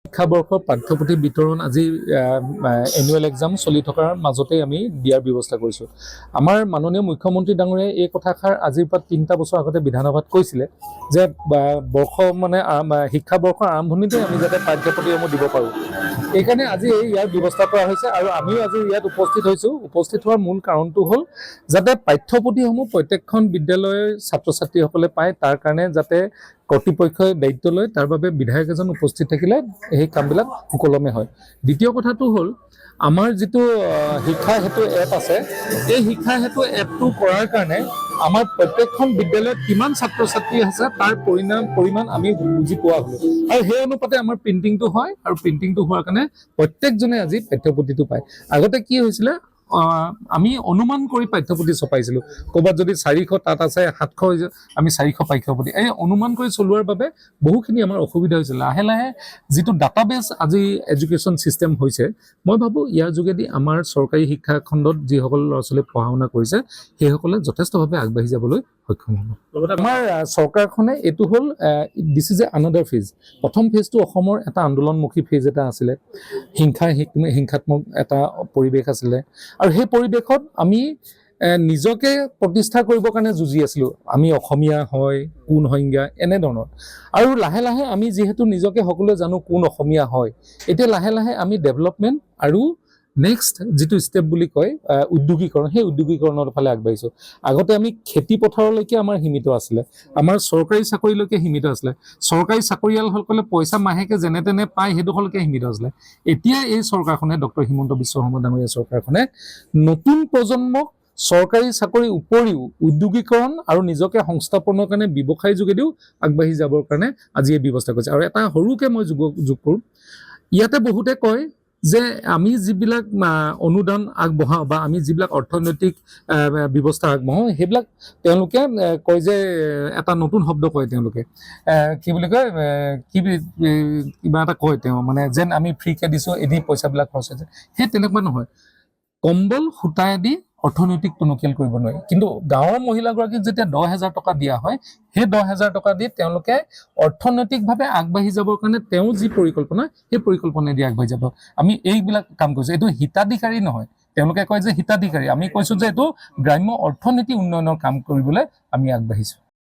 শিক্ষাবৰ্ষৰ পাঠ্যপুথি বিতৰণ আজি এনুৱেল এক্সাম চলি থকাৰ মাজতেই আমি দিয়াৰ ব্যৱস্থা কৰিছোঁ। আমাৰ মাননীয় মুখ্যমন্ত্ৰী ডাঙৰীয়াই এই কথাষাৰ আজিৰ পৰা 3টা বছৰ আগতে বিধানসভাত কৈছিলে যে শিক্ষাবৰ্ষৰ আৰম্ভণিতে আমি যাতে পাঠ্যপুথিসমূহ দিব পাৰোঁ। এইকাৰণে আজি ইয়াৰ ব্যৱস্থা কৰা হৈছে আৰু আমিও আজি ইয়াত উপস্থিত হৈছোঁ। উপস্থিত হোৱাৰ মূল কাৰণটো হ'ল যাতে পাঠ্যপুথিসমূহ প্ৰত্যেকখন বিদ্যালয়ৰ ছাত্ৰ ছাত্ৰীসকলে পায়, তাৰ কাৰণে যাতে কৰ্তৃপক্ষই দায়িত্ব লয়, তাৰ বাবে বিধায়ক এজন উপস্থিত থাকিলে এই কামবিলাক সুকলমে হয়। দ্বিতীয় কথাটো হ'ল আমাৰ যিটো শিক্ষা সেতু এপ আছে, এই শিক্ষা সেতু এপটো কৰাৰ কাৰণে আমাৰ প্ৰত্যেকখন বিদ্যালয়ত কিমান ছাত্ৰ ছাত্ৰী আছে তাৰ পৰিমাণ আমি বুজি পোৱা হ'লোঁ আৰু সেই অনুপাতে আমাৰ প্ৰিণ্টিংটো হয় আৰু প্ৰিণ্টিংটো হোৱাৰ কাৰণে প্ৰত্যেকজনে আজি পাঠ্যপুথিটো পায়। আগতে কি হৈছিলে, আমি অনুমান কৰি পাঠ্যপুথি ছপাইছিলোঁ। ক'ৰবাত যদি 400 তাত আছে 700, আমি 400 পাঠ্যপুথি এই অনুমান কৰি চলোৱাৰ বাবে বহুখিনি আমাৰ অসুবিধা হৈছিল। লাহে লাহে যিটো ডাটাবেছ আজি এডুকেশ্যন ছিষ্টেম হৈছে, মই ভাবোঁ ইয়াৰ যোগেদি আমাৰ চৰকাৰী শিক্ষা খণ্ডত যিসকল ল'ৰা ছোৱালীয়ে পঢ়া শুনা কৰিছে সেইসকলে যথেষ্টভাৱে আগবাঢ়ি যাবলৈ সক্ষম হ'ব। লগতে আমাৰ চৰকাৰখনে এইটো হ'ল this is a another phase. প্ৰথম ফেজটো অসমৰ এটা আন্দোলনমুখী ফেজ এটা আছিলে, হিংসাত্মক এটা পৰিৱেশ আছিলে আৰু সেই পৰিৱেশত আমি নিজকে প্ৰতিষ্ঠা কৰিবৰ কাৰণে যুঁজি আছিলোঁ। আমি অসমীয়া হয়, কোন সংজ্ঞা এনেধৰণৰ। আৰু লাহে লাহে আমি যিহেতু নিজকে সকলোৱে জানো কোন অসমীয়া হয়, এতিয়া লাহে লাহে আমি ডেভেলপমেণ্ট আৰু নেক্সট যিটো ষ্টেপ বুলি কয় উদ্যোগীকৰণ, সেই উদ্যোগীকৰণৰ ফালে আগবাঢ়িছোঁ। আগতে আমি খেতি পথাৰলৈকে আমাৰ সীমিত আছিলে, আমাৰ চৰকাৰী চাকৰিলৈকে সীমিত আছিলে, চৰকাৰী চাকৰিয়ালসকলে পইচা মাহেকে যেনে তেনে পায় সেইডোখৰলৈকে সীমিত আছিলে। এতিয়া এই চৰকাৰখনে ডক্টৰ হিমন্ত বিশ্ব শৰ্মা ডাঙৰীয়া চৰকাৰখনে নতুন প্ৰজন্মক চৰকাৰী চাকৰিৰ উপৰিও উদ্যোগীকৰণ আৰু নিজকে সংস্থাপনৰ কাৰণে ব্যৱসায় যোগেদিও আগবাঢ়ি যাবৰ কাৰণে আজি এই ব্যৱস্থা কৰিছে। আৰু এটা সৰুকৈ মই যোগ কৰোঁ, ইয়াতে বহুতে কয় যে আমি যিবিলাক অনুদান আগবঢ়াওঁ বা আমি যিবিলাক অৰ্থনৈতিক ব্যৱস্থা আগবঢ়াওঁ সেইবিলাক তেওঁলোকে কয় যে এটা নতুন শব্দ কয়, তেওঁলোকে কি বুলি কয়, কিবা এটা কয় তেওঁ, মানে যেন আমি ফ্ৰীকৈ দিছোঁ এদিন পইচাবিলাক খৰচ হৈছে। সেই তেনেকুৱা নহয়। কম্বল সূতাইদি অৰ্থনৈতিক টনকিয়াল কৰিব নোৱাৰি, কিন্তু গাঁৱৰ মহিলাগৰাকীক যেতিয়া 10,000 টকা দিয়া হয়, সেই 10,000 টকা দি তেওঁলোকে অৰ্থনৈতিকভাৱে আগবাঢ়ি যাবৰ কাৰণে তেওঁ যি পৰিকল্পনা, সেই পৰিকল্পনাই দি আগবাঢ়ি যাব। আমি এইবিলাক কাম কৰিছোঁ। এইটো হিতাধিকাৰী নহয়, তেওঁলোকে কয় যে হিতাধিকাৰী, আমি কৈছোঁ যে এইটো গ্ৰাম্য অৰ্থনীতি উন্নয়নৰ কাম কৰিবলৈ আমি আগবাঢ়িছোঁ।